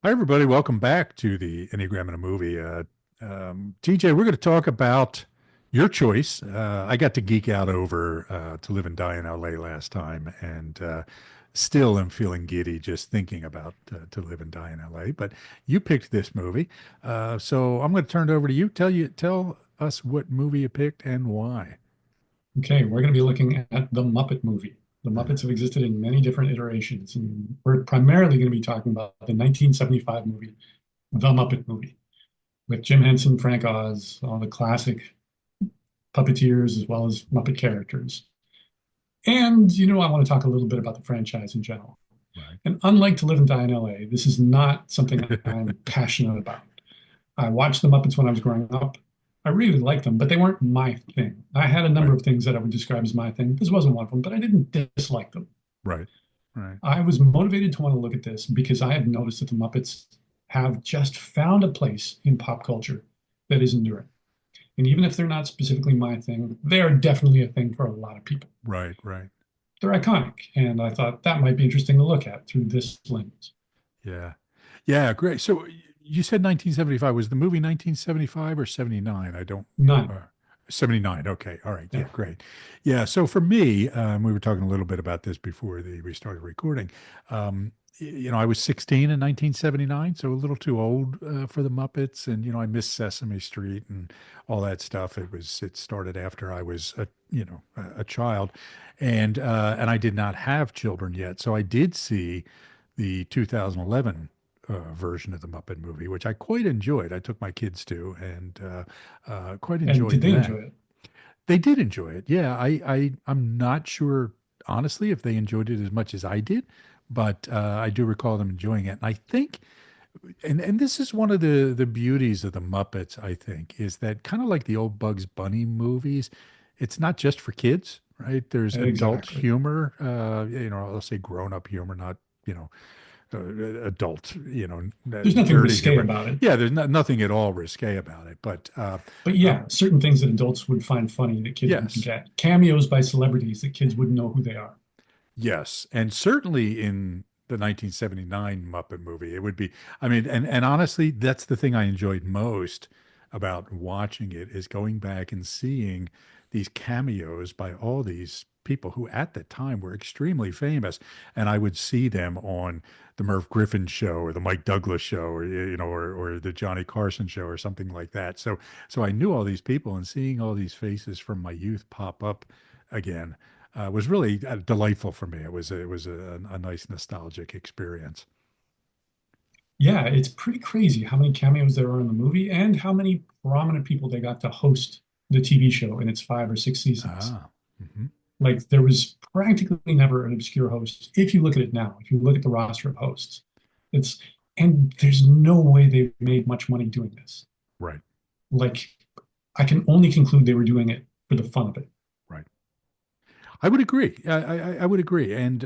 Hi, everybody. Welcome back to the Enneagram in a Movie. TJ, we're going to talk about your choice. I got to geek out over To Live and Die in LA last time, and still am feeling giddy just thinking about To Live and Die in LA. But you picked this movie, so I'm going to turn it over to you. Tell us what movie you picked and why. Okay, we're going to be looking at the Muppet Movie. The Muppets have existed in many different iterations, and we're primarily going to be talking about the 1975 movie, The Muppet Movie, with Jim Henson, Frank Oz, all the classic puppeteers as well as Muppet characters. And, I want to talk a little bit about the franchise in general. Right. And unlike To Live and Die in LA, this is not something I'm passionate about. I watched the Muppets when I was growing up. I really liked them, but they weren't my thing. I had a number Right. of things that I would describe as my thing. This wasn't one of them, but I didn't dislike them. Right. Right. I was motivated to want to look at this because I had noticed that the Muppets have just found a place in pop culture that is enduring. And even if they're not specifically my thing, they are definitely a thing for a lot of people. Right. Right. They're iconic, and I thought that might be interesting to look at through this lens. Yeah. Yeah, great. So you said 1975. Was the movie 1975 or 79? I don't. None. Uh, 79. Okay. All right. Yeah. Yeah, great. Yeah. So for me, we were talking a little bit about this before we started recording. I was 16 in 1979, so a little too old for the Muppets, and I missed Sesame Street and all that stuff. It started after I was a child, and I did not have children yet, so I did see the 2011 version of the Muppet Movie, which I quite enjoyed. I took my kids to, and quite And did enjoyed they that. enjoy it? They did enjoy it. Yeah, I'm not sure honestly if they enjoyed it as much as I did, but I do recall them enjoying it. And I think, and this is one of the beauties of the Muppets. I think is that kind of like the old Bugs Bunny movies. It's not just for kids, right? There's adult Exactly. humor. I'll say grown up humor, not you know adult, There's nothing dirty risque humor. about it. Yeah, there's nothing at all risque about it. But But uh, yeah, certain things that adults would find funny that kids wouldn't yes, get. Cameos by celebrities that kids wouldn't know who they are. yes, and certainly in the 1979 Muppet movie, it would be. I mean, and honestly, that's the thing I enjoyed most about watching it is going back and seeing these cameos by all these people who at the time were extremely famous, and I would see them on the Merv Griffin show or the Mike Douglas show or or the Johnny Carson show or something like that. So I knew all these people, and seeing all these faces from my youth pop up again was really delightful for me. It was a nice nostalgic experience. Yeah, it's pretty crazy how many cameos there are in the movie and how many prominent people they got to host the TV show in its 5 or 6 seasons. Ah, hmm. Like there was practically never an obscure host. If you look at it now, if you look at the roster of hosts, it's and there's no way they've made much money doing this. Right, Like I can only conclude they were doing it for the fun of it. right. I would agree. I would agree, and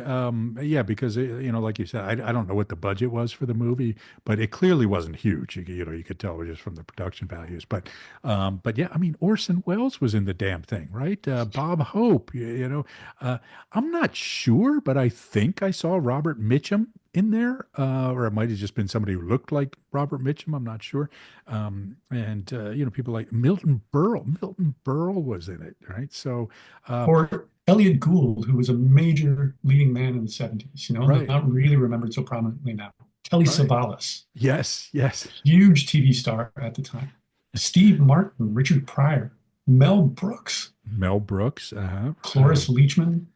yeah, because like you said, I don't know what the budget was for the movie, but it clearly wasn't huge. You could tell just from the production values. But yeah, I mean, Orson Welles was in the damn thing, right? Bob Hope, I'm not sure, but I think I saw Robert Mitchum in there, or it might have just been somebody who looked like Robert Mitchum. I'm not sure. And people like Milton Berle. Milton Berle was in it, right? So. Uh, Or Elliot Gould, who was a major leading man in the 70s, right. not really remembered so prominently now. Telly Right. Savalas, Yes, yes. huge TV star at the time. Steve Martin, Richard Pryor, Mel Brooks, Mel Brooks. Uh-huh. Cloris Leachman,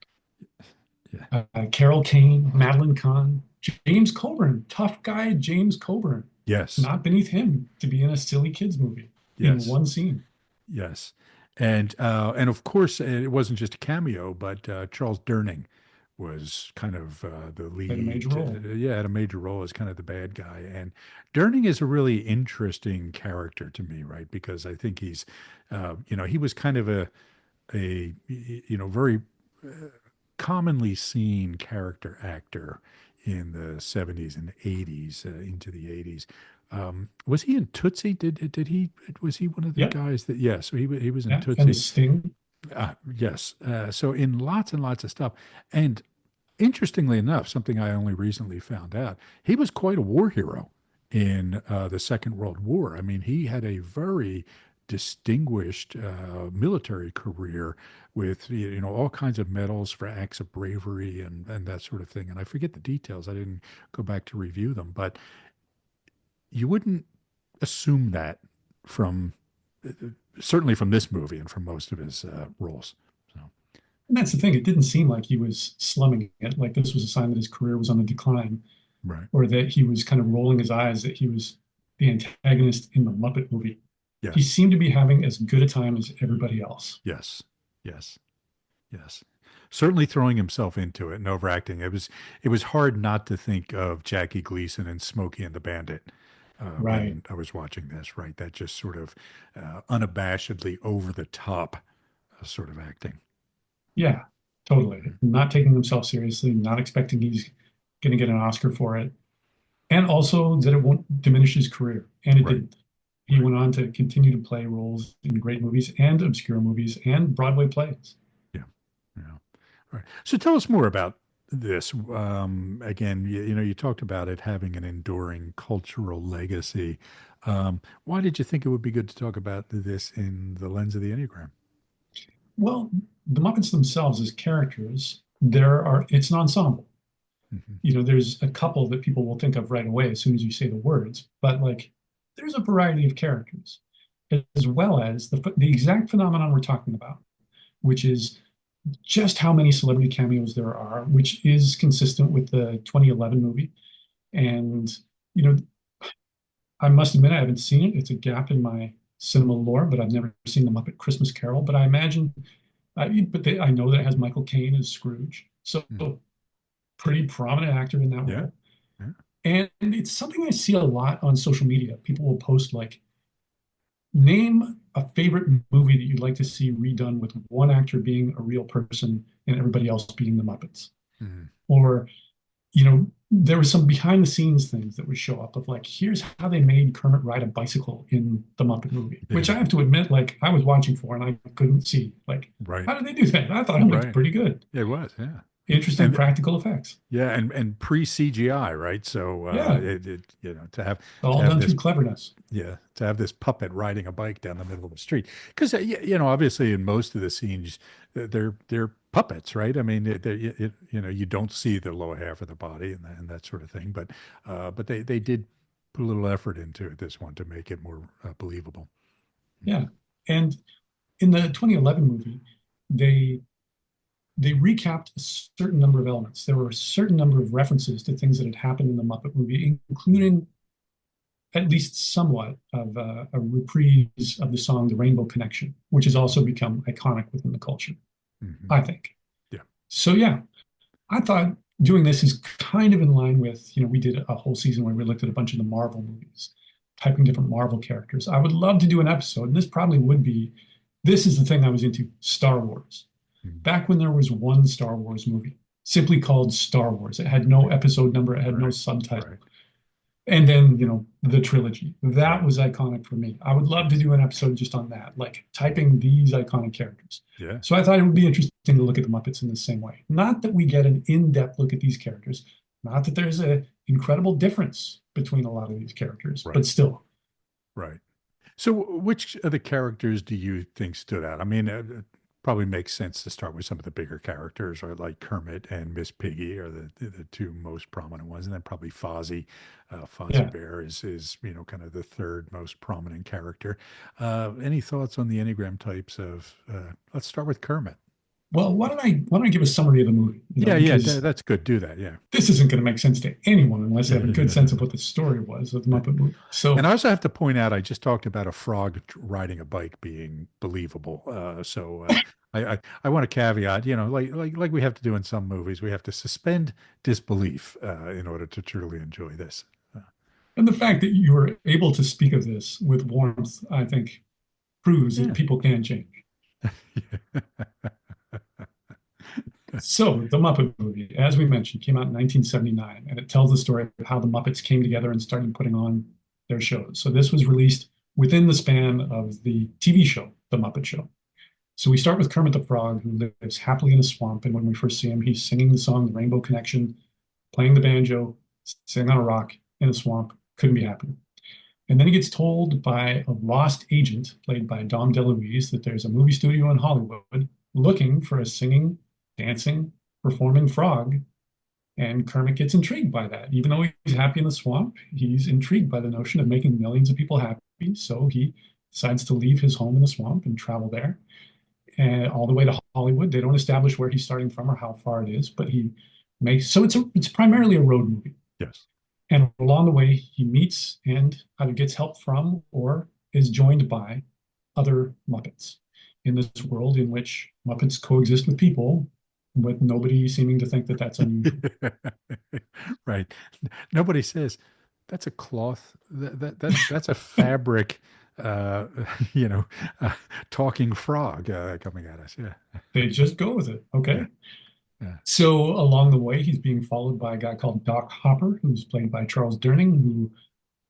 Yeah. Carol Kane, Madeline Kahn, James Coburn, tough guy James Coburn. It's Yes. not beneath him to be in a silly kids movie in Yes. one scene. Yes. And of course it wasn't just a cameo, but Charles Durning was kind of the Played a major lead. role. Yeah, had a major role as kind of the bad guy. And Durning is a really interesting character to me, right? Because I think he was kind of a very commonly seen character actor in the 70s and 80s into the 80s. Was he in Tootsie? Did he was he one of the Yep. guys that yeah, so he was in Yeah. And Tootsie. Sting. Yes. So in lots and lots of stuff. And interestingly enough, something I only recently found out, he was quite a war hero in the Second World War. I mean, he had a very distinguished military career with all kinds of medals for acts of bravery and that sort of thing. And I forget the details. I didn't go back to review them, but you wouldn't assume that from certainly from this movie and from most of his roles. So And that's the thing. It didn't seem like he was slumming it, like this was a sign that his career was on the decline, right, or that he was kind of rolling his eyes that he was the antagonist in the Muppet movie. He yes, seemed to be having as good a time as everybody else. yes, yes. Yes. Certainly throwing himself into it and overacting. It was hard not to think of Jackie Gleason and Smokey and the Bandit Right. when I was watching this, right? That just sort of unabashedly over the top sort of acting. Yeah, totally. Not taking himself seriously, not expecting he's going to get an Oscar for it, and also that it won't diminish his career. And it Right, didn't. He right. went on to continue to play roles in great movies and obscure movies and Broadway plays. Yeah. Yeah. All right. So tell us more about this. Again, you talked about it having an enduring cultural legacy. Why did you think it would be good to talk about this in the lens of the Enneagram? Well, the Muppets themselves as characters, it's an ensemble. Hmm. There's a couple that people will think of right away as soon as you say the words, but like there's a variety of characters, as well as the exact phenomenon we're talking about, which is just how many celebrity cameos there are, which is consistent with the 2011 movie. And, you know, I must admit, I haven't seen it. It's a gap in my cinema lore, but I've never seen the Muppet Christmas Carol. But I imagine, I know that it has Michael Caine as Scrooge. So, Hmm. pretty prominent actor in that Yeah. role. Yeah. And it's something I see a lot on social media. People will post like, name a favorite movie that you'd like to see redone with one actor being a real person and everybody else being the Muppets. Mhm. Or, there was some behind the scenes things that would show up of like, here's how they made Kermit ride a bicycle in the Muppet movie, which I Yeah. have to admit, like I was watching for and I couldn't see. Like, Right. how did they do that? I thought it looked Right. pretty good. It was. Yeah. Interesting And practical effects. yeah, and pre CGI, right? So Yeah, it to have to all have done this through cleverness. puppet riding a bike down the middle of the street because obviously in most of the scenes they're puppets, right? I mean you don't see the lower half of the body and that sort of thing, but they did put a little effort into this one to make it more believable. Yeah. And in the 2011 movie, they they recapped a certain number of elements. There were a certain number of references to things that had happened in the Muppet movie, including at least somewhat of a reprise of the song The Rainbow Connection, which has also become iconic within the culture, Hmm. I think. Yeah. So, yeah, I thought doing this is kind of in line with, we did a whole season where we looked at a bunch of the Marvel movies, typing different Marvel characters. I would love to do an episode, and this is the thing I was into, Star Wars. Mhm. Back when there was one Star Wars movie, simply called Star Wars. It had no episode number, it had no Right. subtitle. Right. And then, the trilogy. That Right. was iconic for me. I would love to Yes. do an episode just on that, like typing these iconic characters. Yeah. So I thought it would be interesting to look at the Muppets in the same way. Not that we get an in-depth look at these characters, not that there's an incredible difference between a lot of these characters, but Right. still, Right. So, which of the characters do you think stood out? I mean, it probably makes sense to start with some of the bigger characters, or like Kermit and Miss Piggy are the two most prominent ones, and then probably Fozzie. Fozzie yeah. Bear is kind of the third most prominent character. Any thoughts on the Enneagram types of? Let's start with Kermit. Well, why don't I give a summary of the movie? Yeah, yeah, Because that's good. Do that. Yeah. this isn't going to make sense to anyone unless they have a good sense of Yeah. what the story was of the Muppet movie. So, And I also have to point out, I just talked about a frog riding a bike being believable. I want to caveat, like we have to do in some movies, we have to suspend disbelief in order to truly enjoy this. Uh, and the fact that you were able to speak of this with warmth, I think, proves that yeah. people can change. So, the Muppet movie, as we mentioned, came out in 1979, and it tells the story of how the Muppets came together and started putting on their shows. So, this was released within the span of the TV show, The Muppet Show. So, we start with Kermit the Frog, who lives happily in a swamp. And when we first see him, he's singing the song The Rainbow Connection, playing the banjo, sitting on a rock in a swamp. Couldn't be happier. And then he gets told by a lost agent, played by Dom DeLuise, that there's a movie studio in Hollywood looking for a singing, dancing, performing frog. And Kermit gets intrigued by that. Even though he's happy in the swamp, he's intrigued by the notion of making millions of people happy. So he decides to leave his home in the swamp and travel there, and all the way to Hollywood. They don't establish where he's starting from or how far it is, but he makes so it's primarily a road movie. Yes. And along the way, he meets and either gets help from or is joined by other Muppets in this world in which Muppets coexist with people, with nobody seeming to think that that's unusual. Right. Nobody says that's a cloth. That's a fabric. Uh, you know, uh, talking frog coming at us. Yeah. They just go with it. Yeah. Okay. Yeah. So along the way, he's being followed by a guy called Doc Hopper, who's played by Charles Durning, who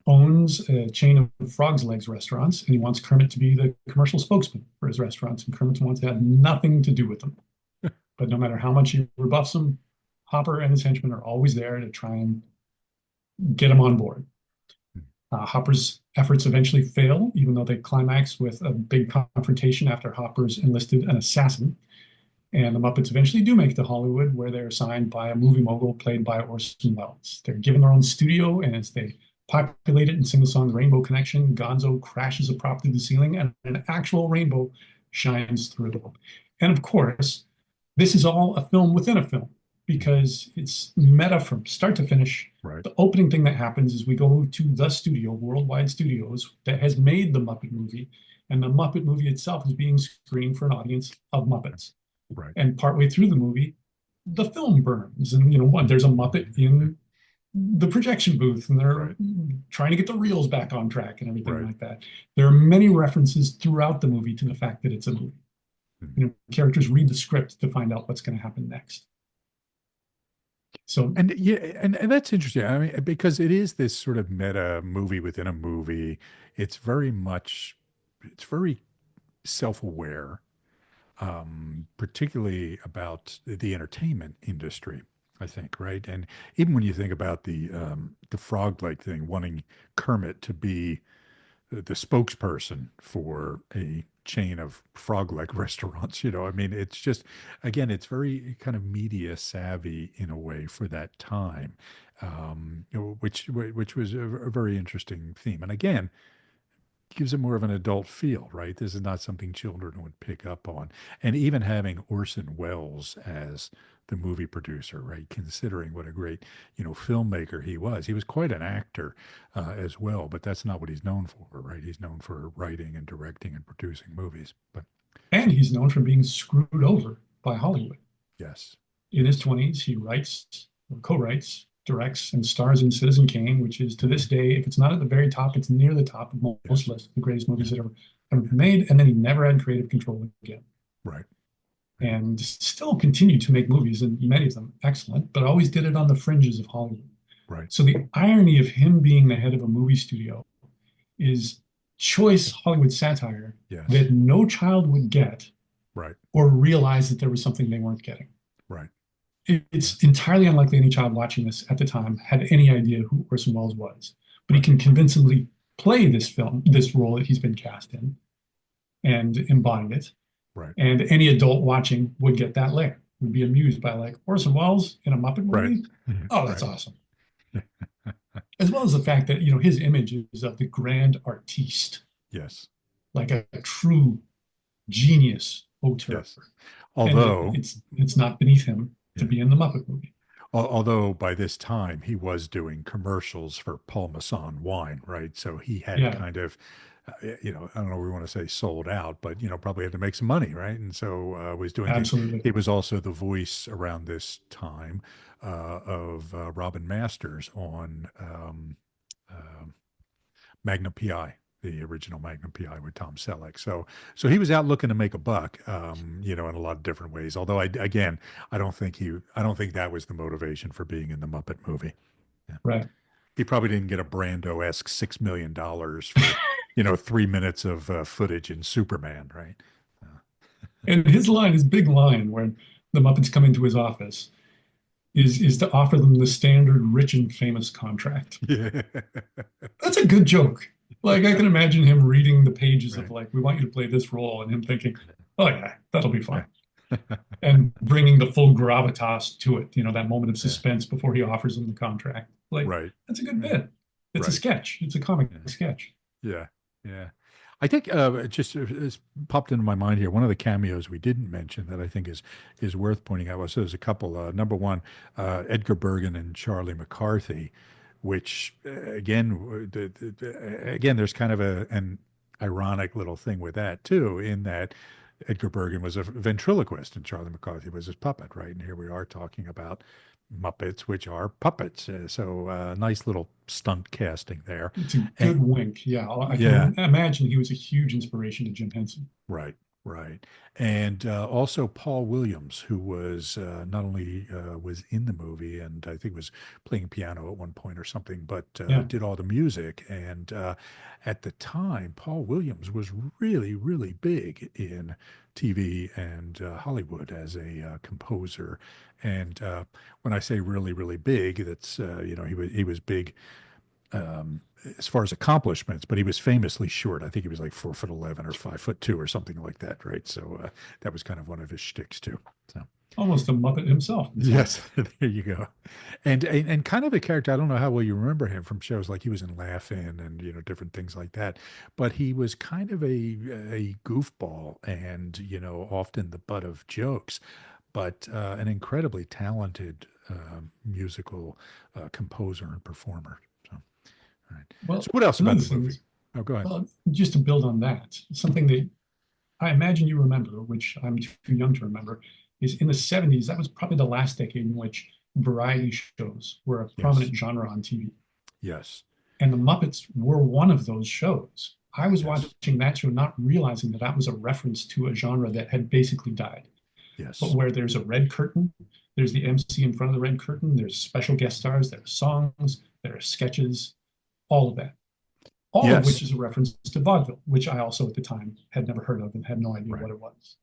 owns a chain of Frog's Legs restaurants, and he wants Kermit to be the commercial spokesman for his restaurants. And Kermit wants to have nothing to do with them. But no matter how much he rebuffs them, Hopper and his henchmen are always there to try and get him on board. Hopper's efforts eventually fail, even though they climax with a big confrontation after Hopper's enlisted an assassin. And the Muppets eventually do make it to Hollywood, where they're signed by a movie mogul played by Orson Welles. They're given their own studio, and as they populate it and sing the song Rainbow Connection, Gonzo crashes a prop through the ceiling, and an actual rainbow shines through. And of course, this is all a film within a film because it's meta from start to finish. Right. The opening thing that happens is we go to the studio, Worldwide Studios, that has made the Muppet movie, and the Muppet movie itself is being screened for an audience of Muppets. Right. And partway through the movie, the film burns, and there's a Muppet in the projection booth, and they're Right. trying to get the reels back on track and everything Right. like that. There are many references throughout the movie to the fact that it's a movie. Mhm. Characters read the script to find out what's going to happen next. So, And yeah, and that's interesting. I mean, because it is this sort of meta movie within a movie. It's very much, it's very self-aware, particularly about the entertainment industry, I think, right? And even when you think about the frog leg thing, wanting Kermit to be the spokesperson for a chain of frog leg restaurants, I mean, it's just, again, it's very kind of media savvy in a way for that time, which was a very interesting theme. And again, gives it more of an adult feel, right? This is not something children would pick up on. And even having Orson Welles as the movie producer, right? Considering what a great, filmmaker he was quite an actor as well, but that's not what he's known for, right? He's known for writing and directing and producing movies. But and he's known for being screwed over by Hollywood. yes, In his 20s, he writes, or co-writes, directs, and stars in Citizen Kane, which is to this day, if it's not at the very top, it's near the top of most yes, lists, the greatest yeah, movies that ever been made. And then he never had creative control again. right, right, And still continued to make movies, and many of them excellent, but always did it on the fringes of Hollywood. right, So the irony of him being the head of a movie studio is choice Hollywood satire yes, that no child would get right, or realize that there was something they weren't getting. right, yeah, It's entirely unlikely any child watching this at the time had any idea who Orson Welles was, but he right, can convincingly play this role that he's been cast in, and embody it. right, And any adult watching would get that layer, would be amused by like Orson Welles in a Muppet right, movie. Oh, that's right, awesome. As well as the fact that, his image is of the grand artiste, yes, like a true genius auteur. yes. And Although, it's not beneath him to yeah. be in the Muppet movie. Although by this time he was doing commercials for Paul Masson wine, right? So he had Yeah, kind of, I don't know if we want to say sold out, but probably had to make some money, right? And so was doing things. absolutely. He was also the voice around this time of Robin Masters on Magnum PI, the original Magnum PI with Tom Selleck. So he was out looking to make a buck, in a lot of different ways. Although again, I don't think that was the motivation for being in the Muppet movie. Yeah. Right. He probably didn't get a Brando-esque $6 million for, 3 minutes of footage in Superman, right? And his big line, when the Muppets come into his office, is to offer them the standard rich and famous contract. Yeah. That's a good joke. Like I can imagine him reading the pages of Right. like, we want you to play this role, and him thinking, oh yeah, that'll be Yeah. fine. And bringing the full gravitas to it, that moment of Yeah. suspense before he offers him the contract. Like, Right. that's a good Yeah. bit. It's a Right. sketch. It's a comic Yeah. sketch. Yeah. Yeah. I think it just it's popped into my mind here. One of the cameos we didn't mention that I think is worth pointing out was there's a couple. Number one, Edgar Bergen and Charlie McCarthy, which again, again, there's kind of an ironic little thing with that too, in that Edgar Bergen was a ventriloquist and Charlie McCarthy was his puppet, right? And here we are talking about Muppets, which are puppets. So nice little stunt casting there. It's a And, good wink. Yeah, I yeah, can imagine he was a huge inspiration to Jim Henson. right, right. And also Paul Williams, who was not only was in the movie and I think was playing piano at one point or something, but Yeah. did all the music. And at the time, Paul Williams was really, really big in TV and Hollywood as a composer. And when I say really, really big, that's he was big um, as far as accomplishments, but he was famously short. I think he was like 4'11" or 5'2" or something like that, right? So that was kind of one of his shticks too. So Almost a Muppet himself in some yes, ways. there you go. And kind of a character. I don't know how well you remember him from shows like he was in Laugh-In and different things like that. But he was kind of a goofball and often the butt of jokes, but an incredibly talented musical composer and performer. So. All right. So Well, what else one of about the the movie? things, Oh, go ahead. well, just to build on that, something that I imagine you remember, which I'm too young to remember, is in the 70s, that was probably the last decade in which variety shows were a Yes. prominent genre on TV. Yes. And the Muppets were one of those shows. I was Yes. watching that show, not realizing that that was a reference to a genre that had basically died. But Yes. where there's a red curtain, there's the MC in front of the red curtain, there's special guest stars, there are songs, there are sketches, all of that. All of which Yes. is a reference to vaudeville, which I also at the time had never heard of and had no idea Right. what it was.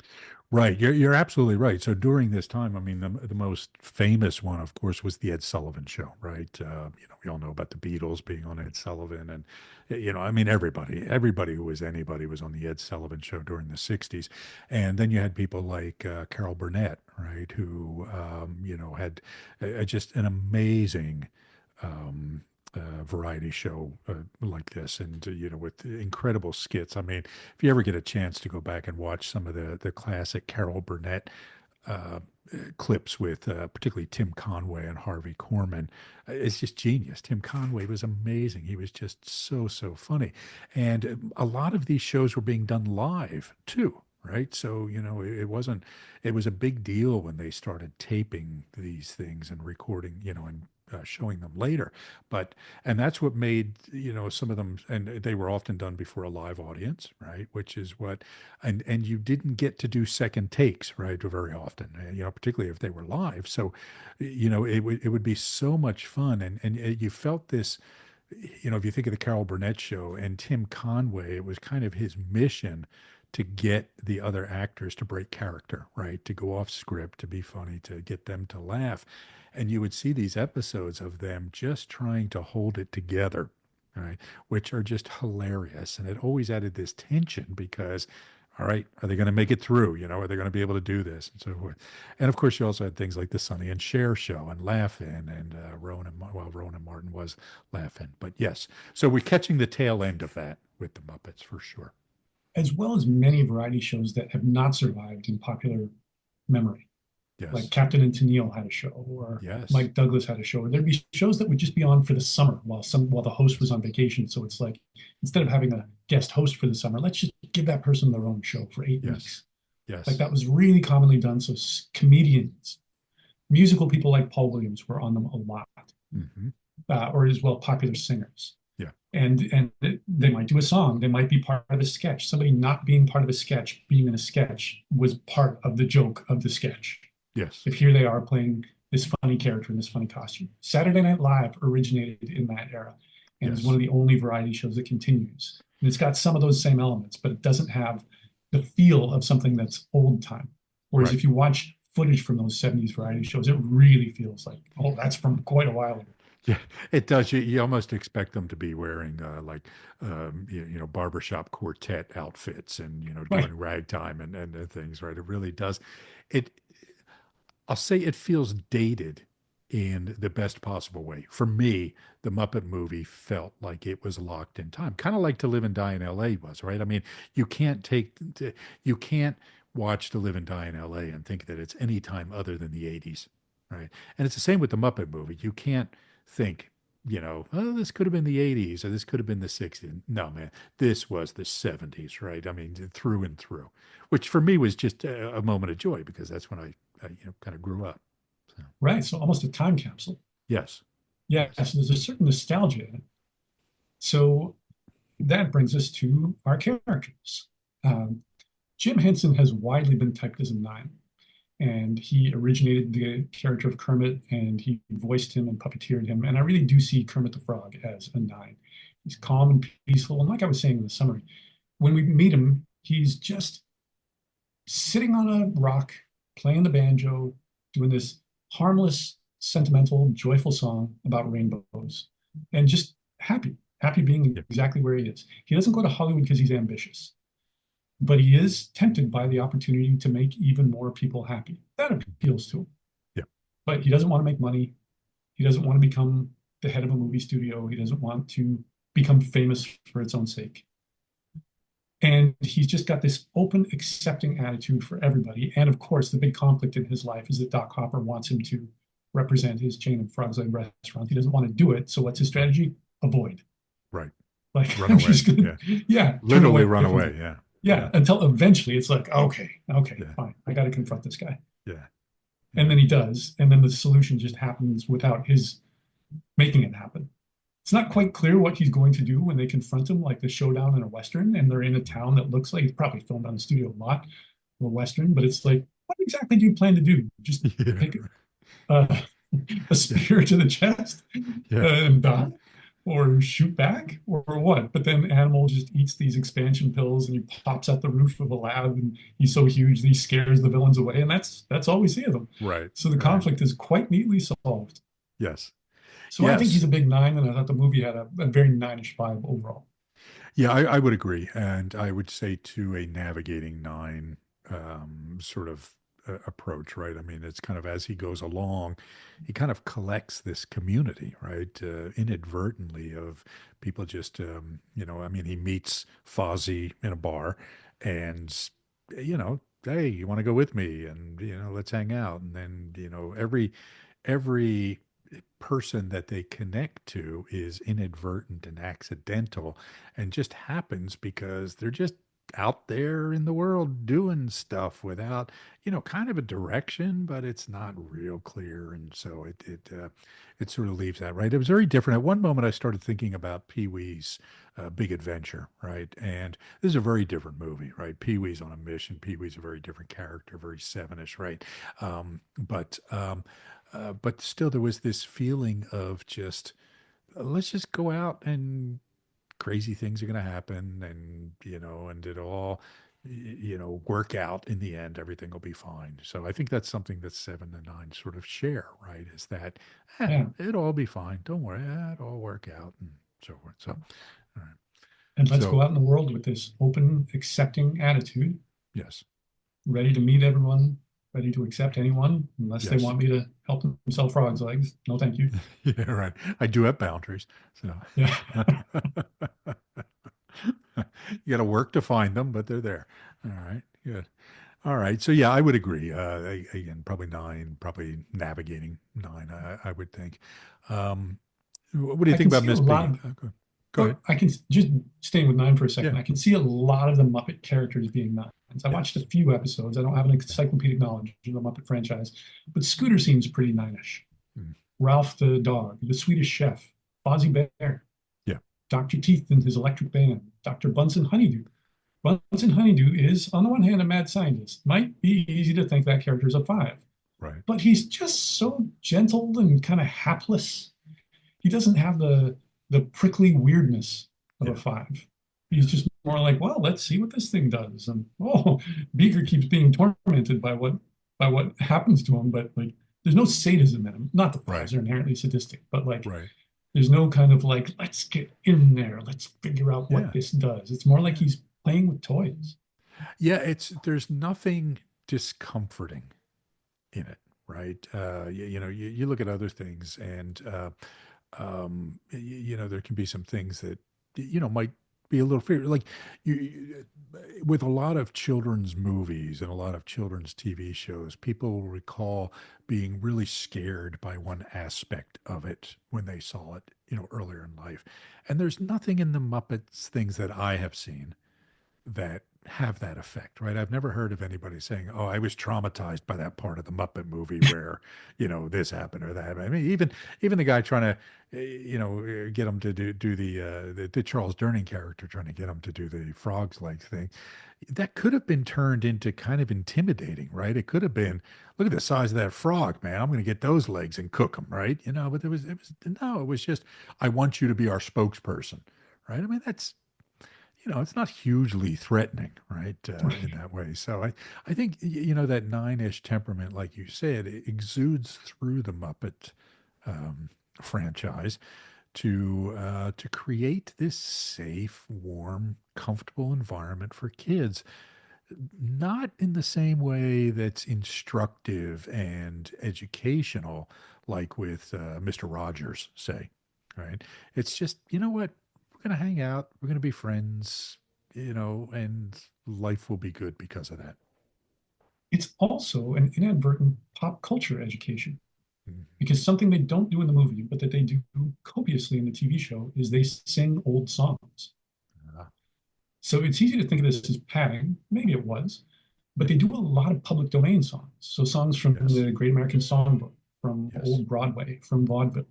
Right. You're absolutely right. So during this time, I mean, the most famous one, of course, was the Ed Sullivan Show, right? We all know about the Beatles being on Ed Sullivan, and I mean, everybody who was anybody was on the Ed Sullivan Show during the '60s, and then you had people like Carol Burnett, right, who had just an amazing um, variety show like this, and with incredible skits. I mean, if you ever get a chance to go back and watch some of the classic Carol Burnett uh, clips with particularly Tim Conway and Harvey Korman, it's just genius. Tim Conway was amazing. He was just so funny, and a lot of these shows were being done live too. Right. So, it wasn't, it was a big deal when they started taping these things and recording, and showing them later. And that's what made, some of them, and they were often done before a live audience, right? Which is what, and you didn't get to do second takes, right? Very often, particularly if they were live. So, it would be so much fun. And you felt this, if you think of the Carol Burnett show and Tim Conway, it was kind of his mission to get the other actors to break character, right? To go off script, to be funny, to get them to laugh. And you would see these episodes of them just trying to hold it together, right? Which are just hilarious. And it always added this tension because, all right, are they going to make it through? Are they going to be able to do this and so forth? And of course, you also had things like the Sonny and Cher show and Laugh-In and Rowan and Martin was Laugh-In. But yes, so we're catching the tail end of that with the Muppets for sure. As well as many variety shows that have not survived in popular memory. Like Yes. Captain and Tennille had a show, or Yes. Mike Douglas had a show, or there'd be shows that would just be on for the summer while the host was Yes. on vacation. So it's like instead of having a guest host for the summer, let's just give that person their own show for eight Yes. weeks. Like Yes. that was really commonly done. So comedians, musical people like Paul Williams were on them a lot, Hmm. or as well popular singers. Yeah. And they might do a song, they might be part of a sketch. Somebody not being part of a sketch, being in a sketch was part of the joke of the sketch. Yes. If here they are playing this funny character in this funny costume. Saturday Night Live originated in that era and is one Yes. of the only variety shows that continues. And it's got some of those same elements, but it doesn't have the feel of something that's old time. Whereas Right. if you watch footage from those 70s variety shows, it really feels like, oh, that's from quite a while ago. Yeah, it does. You almost expect them to be wearing barbershop quartet outfits and Right. doing ragtime and things, right? It really does. It I'll say it feels dated in the best possible way. For me, the Muppet movie felt like it was locked in time, kind of like To Live and Die in L.A. was, right? I mean, you can't take, you can't watch To Live and Die in L.A. and think that it's any time other than the 80s, right? And it's the same with the Muppet movie. You can't think, oh, this could have been the 80s or this could have been the 60s. No, man, this was the 70s, right? I mean, through and through, which for me was just a moment of joy because that's when I kind of grew up. So, Right. So almost a time capsule. yes, Yeah. yes, So there's a certain nostalgia in it. So that brings us to our characters. Um, Jim Henson has widely been typed as a nine, and he originated the character of Kermit, and he voiced him and puppeteered him. And I really do see Kermit the Frog as a nine. He's calm and peaceful, and like I was saying in the summary, when we meet him, he's just sitting on a rock, playing the banjo, doing this harmless, sentimental, joyful song about rainbows, and just happy being yeah, exactly where he is. He doesn't go to Hollywood because he's ambitious, but he is tempted by the opportunity to make even more people happy. That appeals to him. yeah, But he doesn't want to make money. He doesn't want to become the head of a movie studio. He doesn't want to become famous for its own sake. And he's just got this open, accepting attitude for everybody. And of course, the big conflict in his life is that Doc Hopper wants him to represent his chain of Frog's Leg restaurants. He doesn't want to do it. So what's his strategy? Avoid. right. Like, Run I'm away. just going Yeah, to, yeah, turn literally away run from away. him. Yeah, Yeah, yeah, until eventually it's like, okay, yeah, fine. I got to confront this guy. yeah, And yeah, then he does. And then the solution just happens without his making it happen. It's not yeah. quite clear what he's going to do when they confront him, like the showdown in a Western, and they're in a town that looks like it's probably filmed on a studio lot of a Western, but it's like, what exactly do you plan to do? Just Yeah, take uh, a yeah, spear to the chest yeah, and die? Or shoot back or what? But then Animal just eats these expansion pills and he pops out the roof of a lab and he's so huge that he scares the villains away. And that's all we see of them. right, So the right. conflict is quite neatly solved. Yes, So I think he's yes. a big nine, and I thought the movie had a very nine-ish vibe overall. Yeah, I would agree. And I would say to a navigating nine sort of approach, right? I mean, it's kind of as he goes along, he kind of collects this community, right? Inadvertently of people just, I mean, he meets Fozzie in a bar and, hey, you want to go with me? And, let's hang out. And then, every person that they connect to is inadvertent and accidental and just happens because they're just out there in the world doing stuff without kind of a direction, but it's not real clear, and so it sort of leaves that, right. It was very different. At one moment I started thinking about Pee-wee's Big Adventure, right, and this is a very different movie, right. Pee-wee's on a mission. Pee-wee's a very different character, very sevenish, right. But still, there was this feeling of just let's just go out and crazy things are going to happen, and and it'll all work out in the end. Everything will be fine. So I think that's something that 7 and 9 sort of share, right? Is that Yeah. it'll all be fine. Don't worry, it'll all work out, and so forth. So, all right. And let's So go out in the world with this open, accepting attitude, yes, ready to meet everyone, ready to accept anyone, unless they yes, want me to help them sell frogs' legs. No, thank you. yeah, right. I do have boundaries, so. Yeah. You got to work to find them, but they're there. All right, good. All right, so yeah, I would agree. Again, probably 9, probably navigating 9. I would think. Um, what do you I think can about see a Miss lot Piggy? of, Go ahead. I can just staying with nine for a Yeah, second. I can see a lot of the Muppet characters being nines. I watched a yes, few episodes. I don't have an yeah, encyclopedic knowledge of the Muppet franchise, but Scooter seems pretty nine-ish. mm, Ralph the dog, the Swedish chef, Fozzie Bear, yeah, Dr. Teeth and his electric band, Dr. Bunsen Honeydew. Bunsen Honeydew is, on the one hand, a mad scientist. Might be easy to think that character is a five, right, but he's just so gentle and kind of hapless. He doesn't have the prickly weirdness of a yeah, five. He's yeah, just more like, well, let's see what this thing does. And oh, Beaker keeps being tormented by what by what happens to them, but like there's no sadism in them. Not that Right. frogs are inherently sadistic, but like Right. there's no kind of like, let's get in there, let's figure out what Yeah. this does. It's more like Yeah. he's playing with toys. Yeah. There's nothing discomforting in it, right? You look at other things, and there can be some things that might be a little fear. Like with a lot of children's movies and a lot of children's TV shows, people will recall being really scared by one aspect of it when they saw it, earlier in life. And there's nothing in the Muppets things that I have seen that have that effect, right? I've never heard of anybody saying, "Oh, I was traumatized by that part of the Muppet movie where, this happened or that." I mean, even the guy trying to, get him to do the Charles Durning character trying to get him to do the frog's legs thing, that could have been turned into kind of intimidating, right? It could have been, look at the size of that frog, man. I'm going to get those legs and cook them, right? But it was no, it was just, I want you to be our spokesperson, right? I mean, it's not hugely threatening, right, in that way. So I think, that nine-ish temperament, like you said, it exudes through the Muppet um, franchise to create this safe, warm, comfortable environment for kids, not in the same way that's instructive and educational, like with Mr. Rogers, say, right? It's just, you know what? We're going to hang out. We're going to be friends, and life will be good because of that. It's also an inadvertent pop culture education Mhm. because something they don't do in the movie, but that they do copiously in the TV show, is they sing old songs. Ah, So it's easy to think of this as padding. Maybe it was, but they maybe. do a lot of public domain songs. So songs from Yes. the Great American Songbook, from Yes. old Broadway, from vaudeville.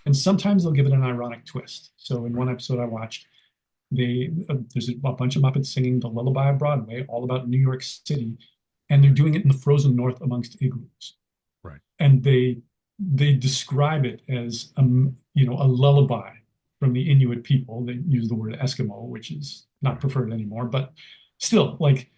And sometimes they'll give it an ironic twist. So in one Right. episode I watched, there's a bunch of Muppets singing the Lullaby of Broadway, all about New York City, and they're doing it in the frozen north amongst igloos. Right. And they describe it as a lullaby from the Inuit people. They use the word Eskimo, which is not Right. preferred anymore, but still, like,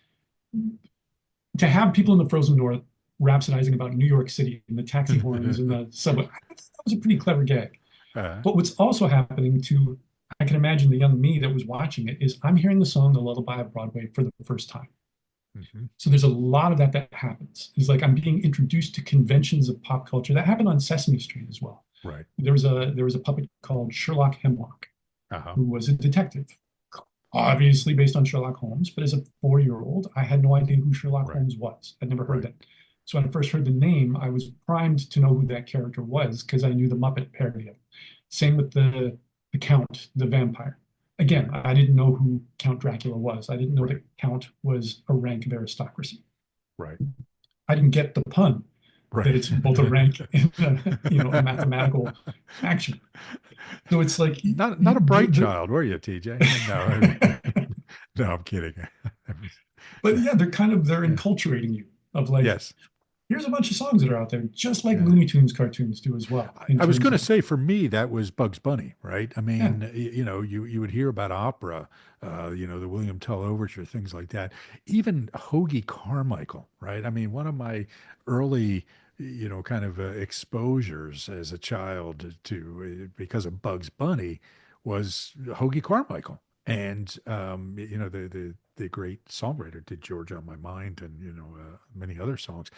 to have people in the frozen north rhapsodizing about New York City and the taxi horns and the subway, I thought that was a pretty clever gag. uh, But what's also happening to, I can imagine the young me that was watching it, is I'm hearing the song The Lullaby of Broadway for the first time. mhm. So there's a lot of that happens. It's like I'm being introduced to conventions of pop culture that happened on Sesame Street as well. Right. There was a puppet called Sherlock Hemlock, Uh-huh. who was a detective, obviously based on Sherlock Holmes. But as a 4-year-old, I had no idea who Sherlock Right. Holmes was. I'd never heard Right. that. So when I first heard the name, I was primed to know who that character was because I knew the Muppet parody of it. Same with the Count, the vampire. Again, Right. I didn't know who Count Dracula was. I didn't know Right. that Count was a rank of aristocracy. Right. I didn't get the pun Right. that it's both a rank and a mathematical action. So it's like Not a bright child, were you, TJ? No, no, I'm kidding. but yeah, they're Yeah. enculturating you of like, Yes. here's a bunch of songs that are out there, just like Yeah. Looney Tunes cartoons do as well, in I was terms going to of say for me that was Bugs Bunny, right? I yeah, mean, you would hear about opera, the William Tell Overture, things like that. Even Hoagie Carmichael, right? I mean, one of my early, kind of exposures as a child to because of Bugs Bunny was Hoagie Carmichael, and the great songwriter did Georgia on My Mind, and many other songs.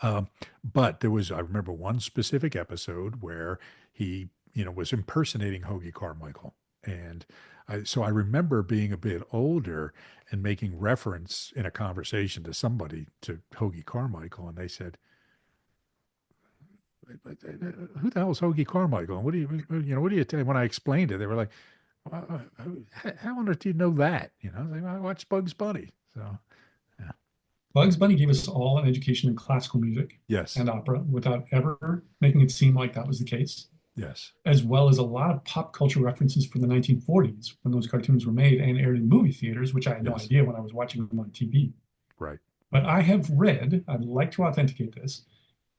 But I remember one specific episode where he, was impersonating Hoagie Carmichael. And so I remember being a bit older and making reference in a conversation to somebody to Hoagie Carmichael. And they said, "Who the hell is Hoagie Carmichael? And what do you tell?" When I explained it, they were like, "How on earth do you know that?" I was like, "I watched Bugs Bunny." So, yeah. Bugs Bunny gave us all an education in classical music Yes. and opera without ever making it seem like that was the case, Yes. as well as a lot of pop culture references from the 1940s when those cartoons were made and aired in movie theaters, which I had no Yes. idea when I was watching them on TV. Right. But I have read, I'd like to authenticate this,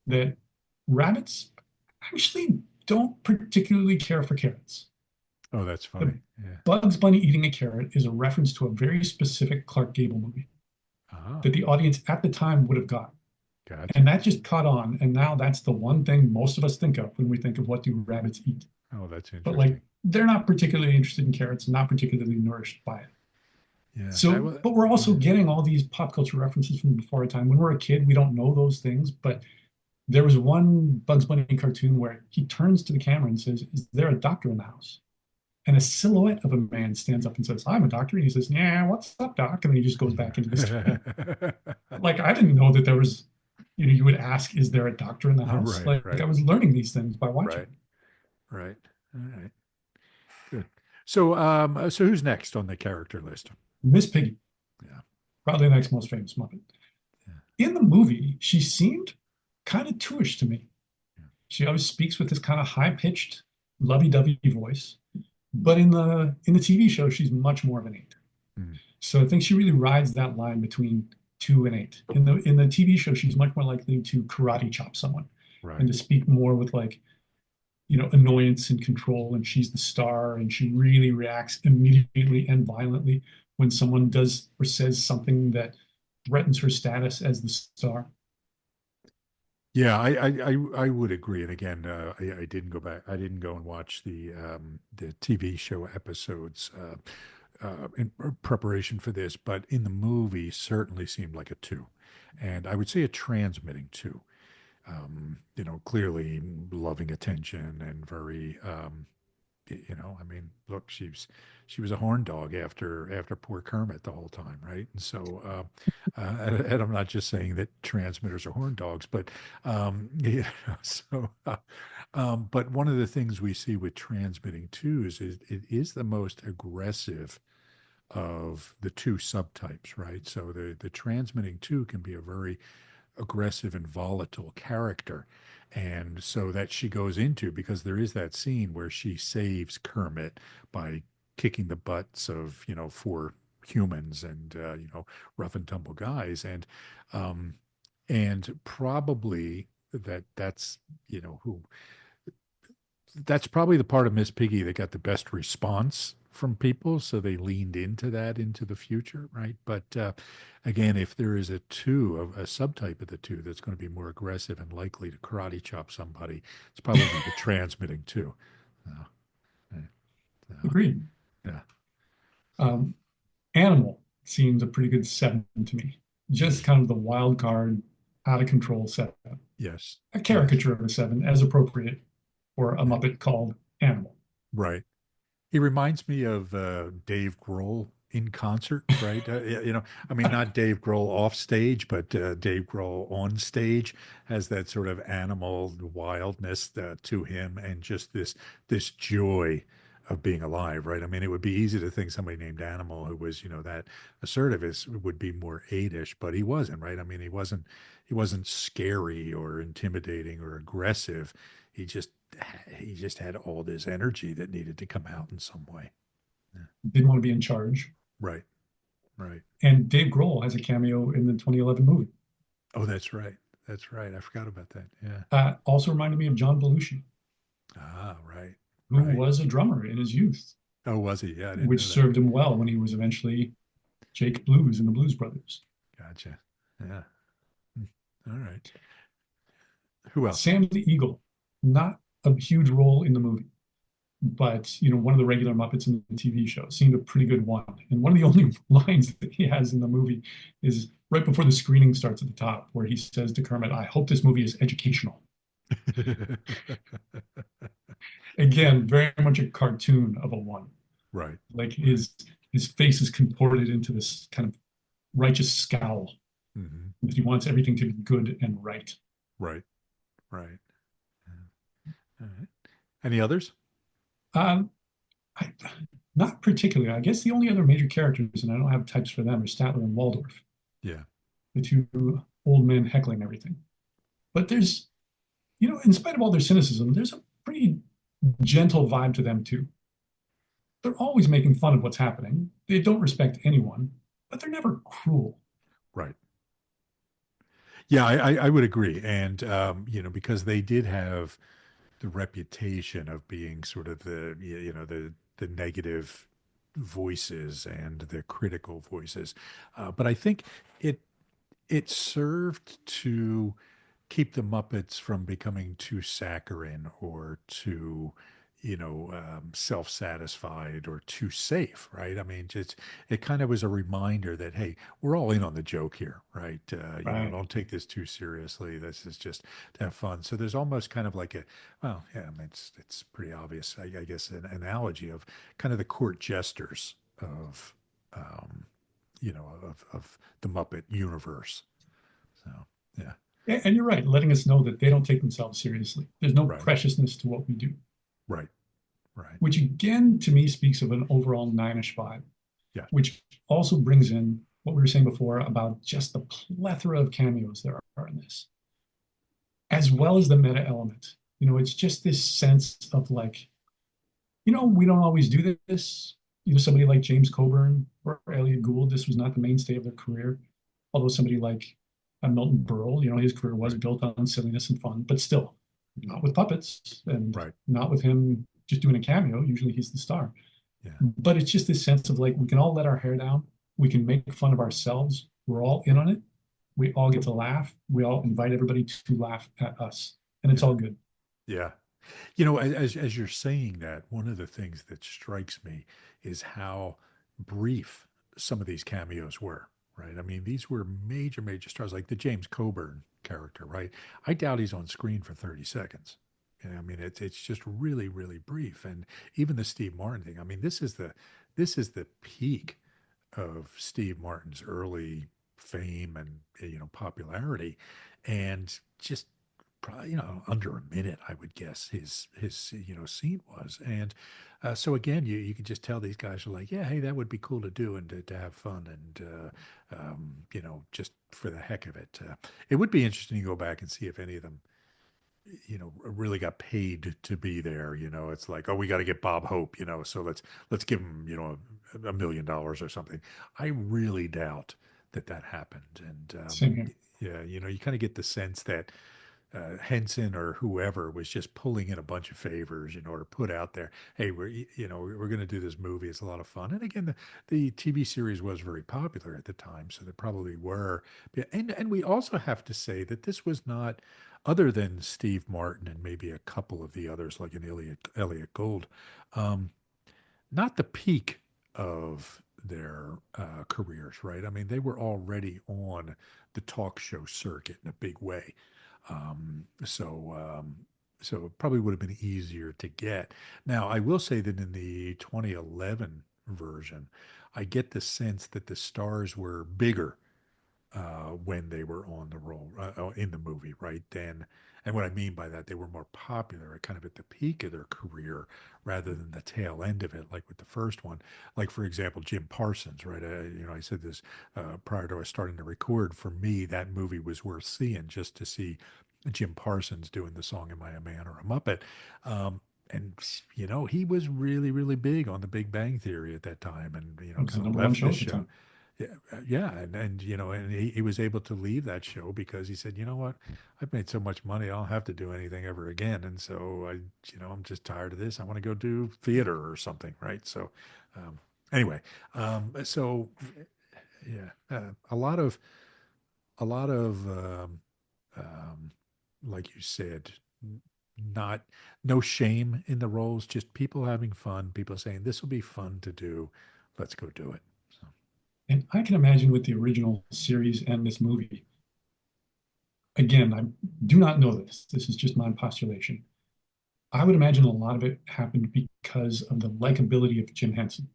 that rabbits actually don't particularly care for carrots. Oh, that's The funny. Yeah. Bugs Bunny eating a carrot is a reference to a very specific Clark Gable movie Ah. that the audience at the time would have got. And Gotcha. that just caught on. And now that's the one thing most of us think of when we think of what do rabbits eat. Oh, that's But like interesting. they're not particularly interested in carrots, not particularly nourished by it. Yeah, I So, will. but we're also Yeah. getting all these pop culture references from before our time. When we're a kid, we don't know those things. But there was one Bugs Bunny cartoon where he turns to the camera and says, "Is there a doctor in the house?" And a silhouette of a man stands up and says, "I'm a doctor." And he says, "Yeah, what's up, doc?" And then he just goes back into this thing. Like, I didn't know that there was, you would ask, "Is there a doctor in the house?" Right, Like, I right, was learning these things by right, watching. right. All right, good. So, so who's next on the character list? Miss Piggy, Yeah, probably the next most famous Muppet. yeah, In the movie, she seemed kind of two-ish to me. yeah. She always speaks with this kind of high-pitched, lovey-dovey voice. But in the TV show, she's much more of an eight. Mm, So I think she really rides that line between two and eight. In the TV show, she's much more likely to karate chop someone and right. to speak more with like, annoyance and control, and she's the star, and she really reacts immediately and violently when someone does or says something that threatens her status as the star. Yeah, I would agree. And again, I didn't go back. I didn't go and watch the TV show episodes in preparation for this, but in the movie, certainly seemed like a two, and I would say a transmitting two. Clearly loving attention and very, I mean, look, she was a horn dog after poor Kermit the whole time, right? And so, and I'm not just saying that transmitters are horn dogs, but but one of the things we see with transmitting twos is it is the most aggressive of the two subtypes, right? So the transmitting two can be a very aggressive and volatile character. And so that she goes into, because there is that scene where she saves Kermit by kicking the butts of, four humans and, rough and tumble guys. Um, and probably that's, who that's probably the part of Miss Piggy that got the best response from people. So they leaned into that into the future, right? But again, if there is a two, a subtype of the two that's going to be more aggressive and likely to karate chop somebody, it's probably the transmitting two. Uh, Agreed. yeah. Um, Animal seems a pretty good seven to me. Just Yes. kind of the wild card, out of control seven. Yes. A Yes. caricature of a seven, as appropriate for a Yeah. Muppet called Animal. Right. He reminds me of Dave Grohl in concert, right? I mean, not Dave Grohl off stage, but Dave Grohl on stage has that sort of animal wildness to him, and just this joy of being alive, right? I mean, it would be easy to think somebody named Animal who was, that assertive would be more eight-ish, but he wasn't, right? I mean, he wasn't scary or intimidating or aggressive. He just he just had all this energy that needed to come out in some way. Yeah. Didn't want to be in charge. Right, right. And Dave Grohl has a cameo in the 2011 movie. Oh, that's right. That's right. I forgot about that. Yeah. Also reminded me of John Belushi, Ah, right, who right. was a drummer in his youth, Oh, was he? Yeah, I didn't which know that. served him well when he was eventually Jake Blues in the Blues Brothers. Gotcha. Yeah. Hmm. All right. Who else? Sam the Eagle, not a huge role in the movie, but one of the regular Muppets in the TV show, seemed a pretty good one. And one of the only lines that he has in the movie is right before the screening starts at the top, where he says to Kermit, "I hope this movie is educational." Again, very much a cartoon of a one. Right, Like right. his face is contorted into this kind of righteous scowl Hmm. that he wants everything to be good and right. Right, right. Yeah. All right. Any others? Um, I, Not particularly. I guess the only other major characters, and I don't have types for them, are Statler and Waldorf, Yeah. the two old men heckling everything. But there's, in spite of all their cynicism, there's a pretty gentle vibe to them too. They're always making fun of what's happening. They don't respect anyone, but they're never cruel. Right. Yeah, I would agree. And, because they did have the reputation of being sort of the negative voices and the critical voices. But I think it it served to keep the Muppets from becoming too saccharine or too, self-satisfied or too safe, right? I mean, just it kind of was a reminder that hey, we're all in on the joke here, right? Right. Don't take this too seriously. This is just to have fun. So there's almost kind of like a, well, yeah, I mean, it's pretty obvious, I guess, an analogy of kind of the court jesters of, um, of the Muppet universe. So yeah, And you're right, letting us know that they don't take themselves seriously. There's no right, preciousness to what we do, right, right. which again, to me, speaks of an overall nine-ish vibe, Yeah, which also brings in what we were saying before about just the plethora of cameos there are in this, as well as the meta element. It's just this sense of like, we don't always do this. Somebody like James Coburn or Elliot Gould, this was not the mainstay of their career. Although somebody like Milton Berle, his career was right, built on silliness and fun, but still not with puppets and right. not with him just doing a cameo. Usually he's the star. Yeah, But it's just this sense of like, we can all let our hair down. We can make fun of ourselves. We're all in on it. We all get to laugh. We all invite everybody to laugh at us. And it's yeah, all good. yeah. As you're saying that, one of the things that strikes me is how brief some of these cameos were, right? I mean, these were major, major stars, like the James Coburn character, right? I doubt he's on screen for 30 seconds. I mean, it's just really, really brief. And even the Steve Martin thing, I mean, this is the peak of Steve Martin's early fame and popularity, and just probably under a minute, I would guess his scene was. And so again, you can just tell these guys are like, yeah, hey, that would be cool to do and to have fun and just for the heck of it. It would be interesting to go back and see if any of them really got paid to be there. It's like, oh, we got to get Bob Hope, so let's give him, $1 million or something. I really doubt that happened. And Same here. yeah, you kind of get the sense that Henson or whoever was just pulling in a bunch of favors, or put out there, hey, we're going to do this movie. It's a lot of fun. And again, the TV series was very popular at the time, so there probably were. And we also have to say that this was not, other than Steve Martin and maybe a couple of the others like an Elliot Gould, um, not the peak of their careers, right? I mean, they were already on the talk show circuit in a big way. So it probably would have been easier to get. Now, I will say that in the 2011 version, I get the sense that the stars were bigger when they were on the role in the movie, right? Then, and what I mean by that, they were more popular, kind of at the peak of their career, rather than the tail end of it, like with the first one. Like for example, Jim Parsons, right? I said this prior to us starting to record. For me, that movie was worth seeing just to see Jim Parsons doing the song "Am I a Man or a Muppet?" Um, and he was really, really big on The Big Bang Theory at that time, and It was the so number one left show the at the show. time. Yeah, yeah, and he was able to leave that show because he said, you know what, I've made so much money, I don't have to do anything ever again, and so I'm just tired of this. I want to go do theater or something, right? So, anyway, so yeah, a lot of um, like you said, not no shame in the roles, just people having fun, people saying this will be fun to do, let's go do it. So And I can imagine with the original series and this movie, again, I do not know this. This is just my postulation. I would imagine a lot of it happened because of the likability of Jim Henson.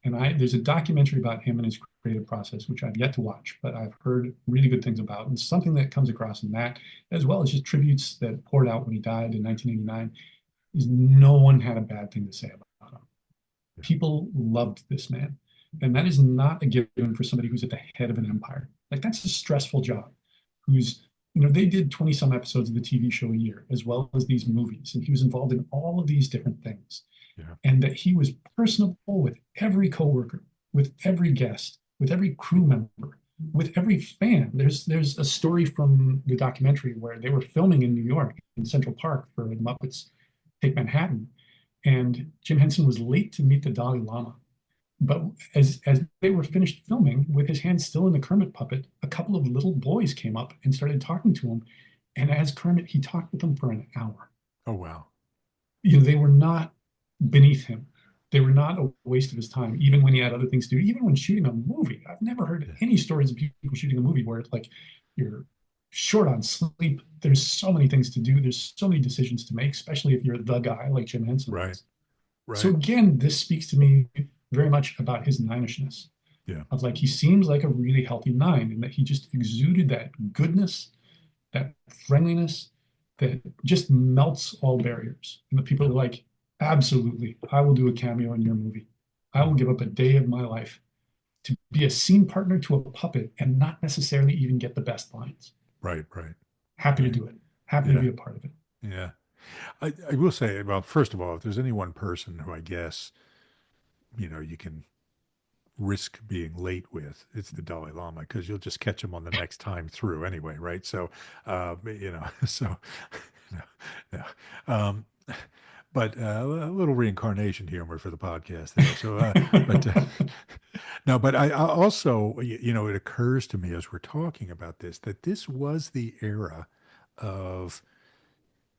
And there's a documentary about him and his creative process, which I've yet to watch, but I've heard really good things about. And something that comes across in that, as well as just tributes that poured out when he died in 1989, is no one had a bad thing to say about him. yeah, People loved this man. And that is not a given for somebody who's at the head of an empire. Like that's a stressful job. They did 20 some episodes of the TV show a year, as well as these movies. And he was involved in all of these different things. yeah, And that he was personable with every coworker, with every guest, with every crew member, with every fan. There's a story from the documentary where they were filming in New York in Central Park for the Muppets Take Manhattan, and Jim Henson was late to meet the Dalai Lama But as they were finished filming, with his hand still in the Kermit puppet, a couple of little boys came up and started talking to him. And as Kermit, he talked with them for an hour. Oh, wow. They were not beneath him. They were not a waste of his time, even when he had other things to do. Even when shooting a movie, I've never heard Yeah. any stories of people shooting a movie where it's like you're short on sleep. There's so many things to do. There's so many decisions to make, especially if you're the guy like Jim Henson Right. was. So Right. again, this speaks to me very much about his ninishness. Yeah. Of like he seems like a really healthy nine, and that he just exuded that goodness, that friendliness that just melts all barriers. And the people Yeah. are like, absolutely, I will do a cameo in your movie. I will Mhm. give up a day of my life to be a scene partner to a puppet and not necessarily even get the best lines. Right. Right. Happy to Right. do it. Happy to Yeah. be a part of it. Yeah. I will say, well, first of all, if there's any one person who I guess, you can risk being late with, it's the Dalai Lama, because you'll just catch him on the next time through anyway, right? So, so, no, no. Um, but a little reincarnation humor for the podcast there. So, but no, but I also, it occurs to me as we're talking about this that this was the era of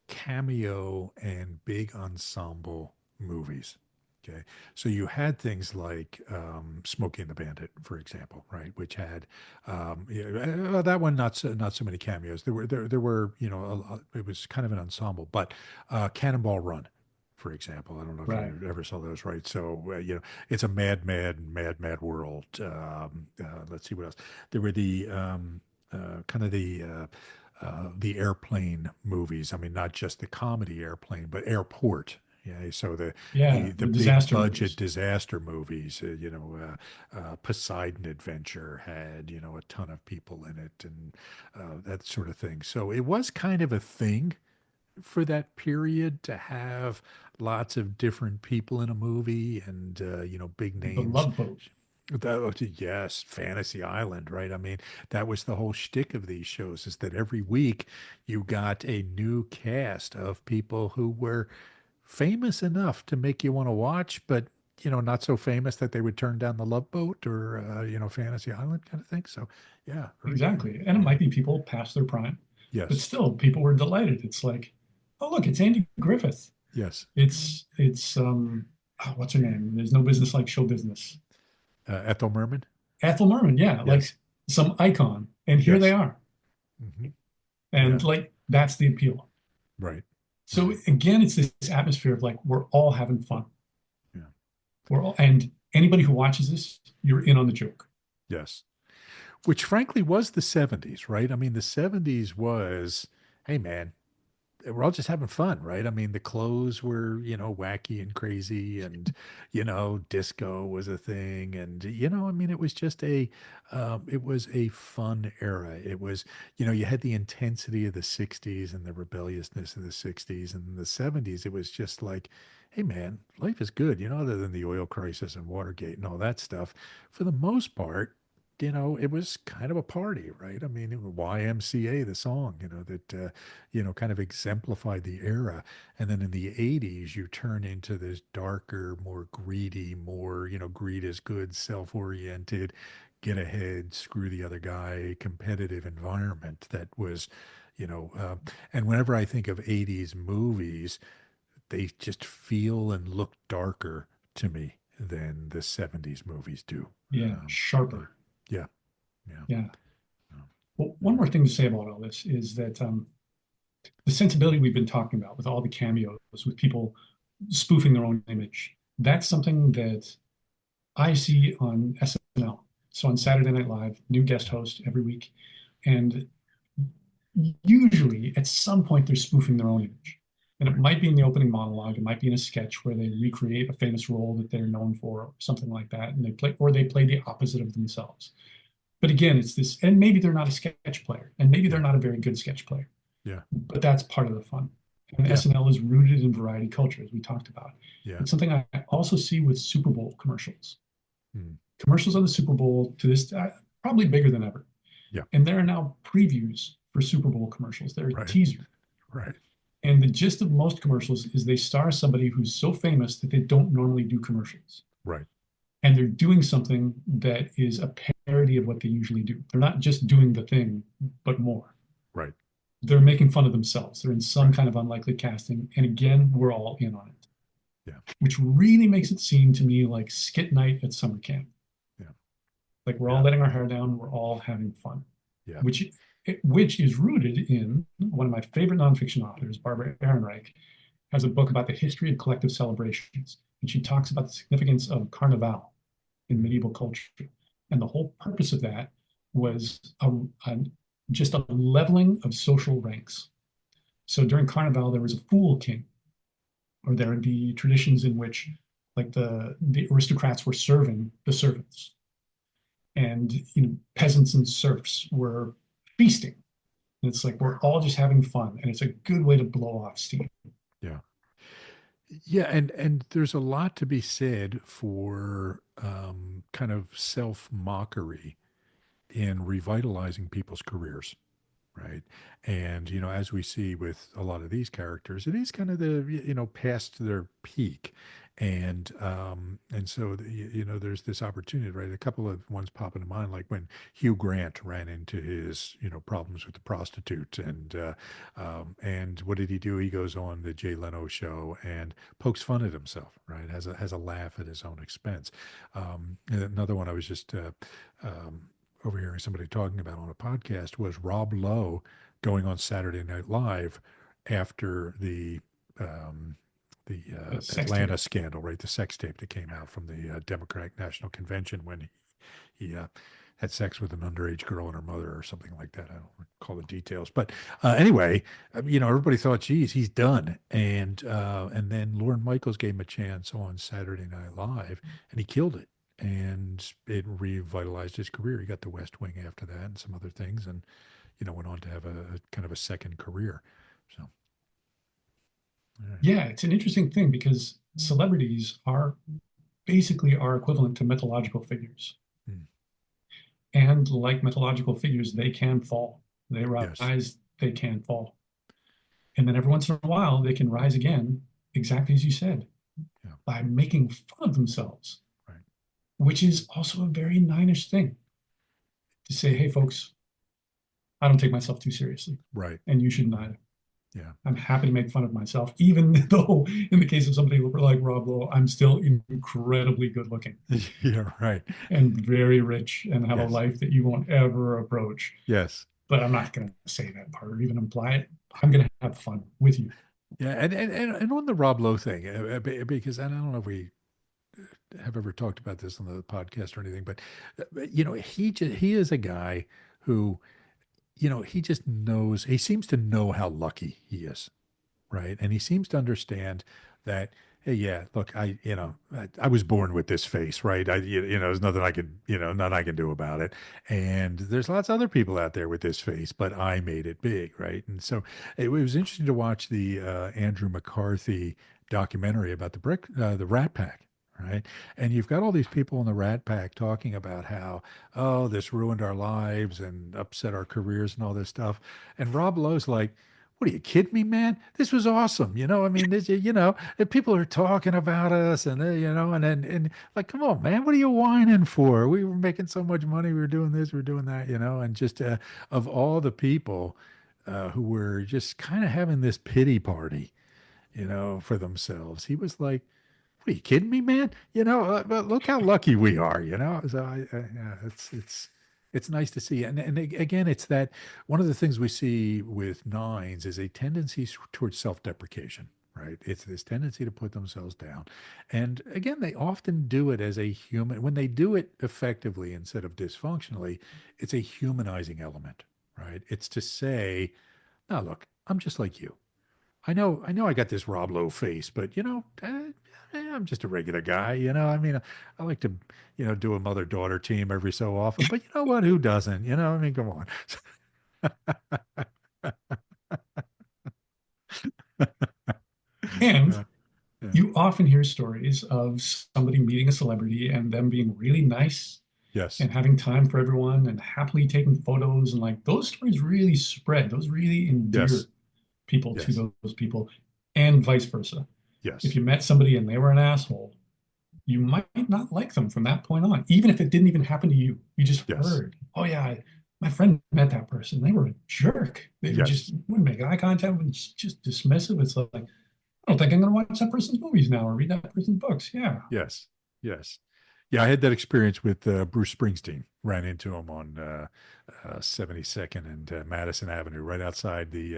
cameo and big ensemble movies. Okay, so you had things like Smokey and the Bandit, for example, right, which had that one not so many cameos. There were it was kind of an ensemble, but Cannonball Run, for example. I don't know if Right. you ever saw those, right? So it's a mad, mad, mad, mad world. Let's see what else. There were kind of the airplane movies. I mean, not just the comedy airplane, but airport. Yeah, so the Yeah. the the The big disaster budget movies. disaster movies. Poseidon Adventure had a ton of people in it and that sort of thing. So it was kind of a thing for that period to have lots of different people in a movie and big The names. Love Boat. Yes, Fantasy Island, right? I mean, that was the whole shtick of these shows is that every week you got a new cast of people who were famous enough to make you want to watch, but not so famous that they would turn down the Love Boat or Fantasy Island kind of thing. So, yeah, very good. Exactly. And it Yeah. might be people past their prime, but Yes. still people were delighted. It's like, oh look, it's Andy Griffith. Yes. It's oh, what's her name? There's no business like show business. Ethel Merman. Ethel Merman, yeah, like Yes. some icon. And here they Yes. are. Hmm. And Yeah. like that's the appeal. Right. So Right. again, it's this atmosphere of like we're all having fun. Yeah. And anybody who watches this, you're in on the joke. Yes. Which frankly was the 70s, right? I mean, the 70s was, hey man, we're all just having fun, right? I mean, the clothes were, wacky and crazy, and disco was a thing, and I mean, it was a fun era. It was, you had the intensity of the '60s and the rebelliousness of the '60s, and in the '70s, it was just like, hey, man, life is good, other than the oil crisis and Watergate and all that stuff. For the most part. It was kind of a party, right? I mean, YMCA, the song, that kind of exemplified the era. And then in the 80s, you turn into this darker, more greedy, more, greed is good, self oriented, get ahead, screw the other guy, competitive environment that was, you know, uh, and whenever I think of 80s movies, they just feel and look darker to me than the 70s movies do. Yeah, Yeah, sharper. yeah, yeah, Yeah. um, Well, one yeah, more thing to say about all this is that the sensibility we've been talking about with all the cameos, with people spoofing their own image, that's something that I see on SNL. So on Saturday Night Live, new guest host every week. And usually at some point they're spoofing their own image. And it right, might be in the opening monologue, it might be in a sketch where they recreate a famous role that they're known for or something like that. And they play the opposite of themselves. But again, it's this, and maybe they're not a sketch player, and maybe they're yeah, not a very good sketch player, yeah, but that's part of the fun. And yeah, SNL is rooted in variety culture, as we talked about. yeah, It's something I also see with Super Bowl commercials. mm, Commercials on the Super Bowl to this probably bigger than ever. yeah, And there are now previews for Super Bowl commercials. There are right, teasers. right, And the gist of most commercials is they star somebody who's so famous that they don't normally do commercials. right, and they're doing something that is a parody of what they usually do. They're not just doing the thing, but more. Right. They're making fun of themselves. They're in some Right. kind of unlikely casting. And again, we're all in on it, Yeah. which really makes it seem to me like skit night at summer camp. Yeah. Like we're all Yeah. letting our hair down, we're all having fun, Yeah. which which is rooted in one of my favorite nonfiction authors, Barbara Ehrenreich, has a book about the history of collective celebrations. And she talks about the significance of Carnival in Mm. medieval culture. And the whole purpose of that was a, just a leveling of social ranks. So during Carnival, there was a fool king, or there would be traditions in which like the aristocrats were serving the servants, and peasants and serfs were feasting. And it's like we're all just having fun, and it's a good way to blow off steam. Yeah. Yeah, and there's a lot to be said for kind of self-mockery in revitalizing people's careers, right? And as we see with a lot of these characters, it is kind of the past their peak, and so there's this opportunity, right? A couple of ones pop into mind, like when Hugh Grant ran into his problems with the prostitute, and what did he do? He goes on the Jay Leno show and pokes fun at himself, right? Has a laugh at his own expense. And another one I was just overhearing somebody talking about on a podcast was Rob Lowe going on Saturday Night Live after um, the The sex Atlanta tape. scandal, right? The sex tape that came out from the Democratic National Convention when he had sex with an underage girl and her mother or something like that. I don't recall the details, but anyway, everybody thought, geez, he's done. And then Lorne Michaels gave him a chance on Saturday Night Live, and he killed it. And it revitalized his career. He got the West Wing after that and some other things, and went on to have a kind of a second career. So, all right. Yeah, it's an interesting thing because celebrities are basically our equivalent to mythological figures. Mm. And like mythological figures, they can fall. They Yes. rise, they can fall. And then every once in a while, they can rise again, exactly as you said, Yeah. by making fun of themselves, Right. which is also a very ninish thing to say, hey, folks, I don't take myself too seriously, Right. and you shouldn't Right. either. Yeah. I'm happy to make fun of myself, even though in the case of somebody like Rob Lowe, I'm still incredibly good looking Yeah. Right. and very rich and have a Yes. life that you won't ever approach. Yes. But I'm not going to say that part or even imply it. I'm going to have fun with you. Yeah. And on the Rob Lowe thing, because I don't know if we have ever talked about this on the podcast or anything, but he is a guy who he just knows. He seems to know how lucky he is, right? And he seems to understand that, hey, yeah, look, I was born with this face, right? There's nothing I could, nothing I can do about it. And there's lots of other people out there with this face, but I made it big, right? And so it was interesting to watch the Andrew McCarthy documentary about the Rat Pack. Right. And you've got all these people in the Rat Pack talking about how, oh, this ruined our lives and upset our careers and all this stuff. And Rob Lowe's like, what are you kidding me, man? This was awesome. I mean, and people are talking about us and, and like, come on, man, what are you whining for? We were making so much money. We were doing this, we were doing that, and just of all the people who were just kind of having this pity party, for themselves, he was like, what are you kidding me, man? But look how lucky we are, So yeah, it's nice to see, and again, it's that one of the things we see with nines is a tendency towards self-deprecation, right? It's this tendency to put themselves down, and again, they often do it as a human. When they do it effectively instead of dysfunctionally, it's a humanizing element, right? It's to say, now look, I'm just like you. I know, I got this Rob Lowe face, but I'm just a regular guy. I mean, I like to, do a mother-daughter team every so often, but you know what? Who doesn't? I mean, come on. And Yeah. Yeah. you often hear stories of somebody meeting a celebrity and them being really nice Yes. and having time for everyone and happily taking photos. And like those stories really spread, those really Yes. endear people to Yes. those people, and vice versa. If Yes. you met somebody and they were an asshole, you might not like them from that point on, even if it didn't even happen to you. You just Yes. heard, oh yeah, my friend met that person. They were a jerk. They Yes. just wouldn't make eye contact, and just dismissive. It's like, I don't think I'm going to watch that person's movies now or read that person's books. Yeah, Yes. Yes. Yeah, I had that experience with Bruce Springsteen. Ran into him on 72nd and Madison Avenue, right outside the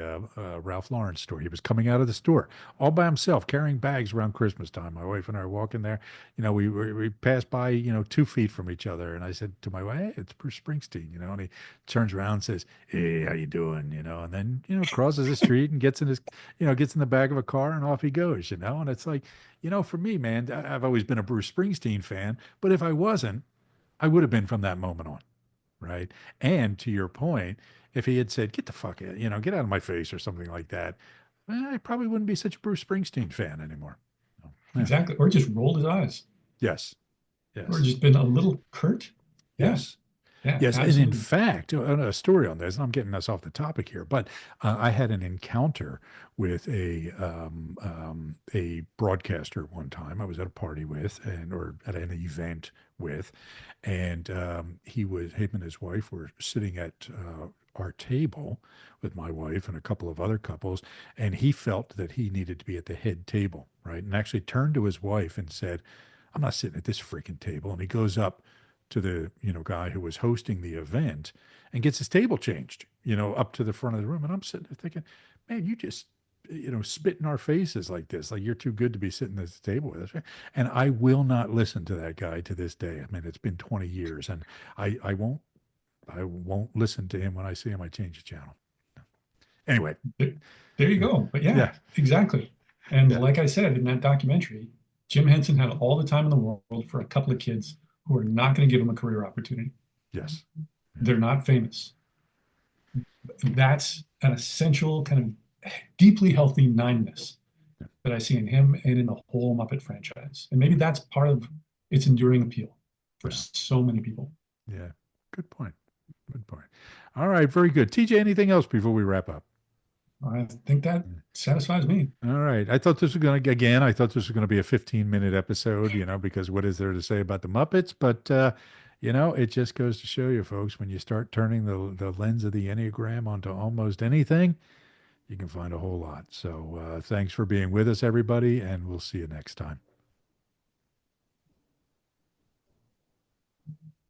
Ralph Lauren store. He was coming out of the store all by himself, carrying bags around Christmas time. My wife and I were walking there. We passed by, 2 feet from each other, and I said to my wife, "Hey, it's Bruce Springsteen," and he turns around and says, "Hey, how you doing?" And then crosses the street and gets in the back of a car and off he goes. And it's like, for me, man, I've always been a Bruce Springsteen fan, but if I wasn't, I would have been from that moment on, right? And to your point, if he had said, "Get the fuck out," get out of my face or something like that, I probably wouldn't be such a Bruce Springsteen fan anymore. So, yeah. exactly. Or just rolled his eyes, Yes. or Yes. just been a little curt. Yeah, Yes. yeah, Yes, and in absolutely. fact, a story on this, and I'm getting us off the topic here, but I had an encounter with a broadcaster one time. I was at a party with, or at an event with, and him and his wife were sitting at our table with my wife and a couple of other couples, and he felt that he needed to be at the head table, right? And actually turned to his wife and said, "I'm not sitting at this freaking table." And he goes up to the guy who was hosting the event and gets his table changed, up to the front of the room. And I'm sitting there thinking, man, you just spit in our faces like this, like you're too good to be sitting at the table with us. And I will not listen to that guy to this day. I mean, it's been 20 years, and I won't listen to him. When I see him, I change the channel. Anyway. There, there you go. But Yeah. yeah, exactly. And Yeah. like I said in that documentary, Jim Henson had all the time in the world for a couple of kids who are not going to give him a career opportunity. Yes. Yeah. They're not famous. That's an essential kind of deeply healthy nineness Yeah. that I see in him and in the whole Muppet franchise. And maybe that's part of its enduring appeal for Yeah. so many people. Yeah. Good point. Good point. All right. Very good. TJ, anything else before we wrap up? I think that satisfies me. All right. I thought this was going to be a 15-minute episode, because what is there to say about the Muppets? But, it just goes to show you, folks, when you start turning the lens of the Enneagram onto almost anything, you can find a whole lot. So thanks for being with us, everybody, and we'll see you next time.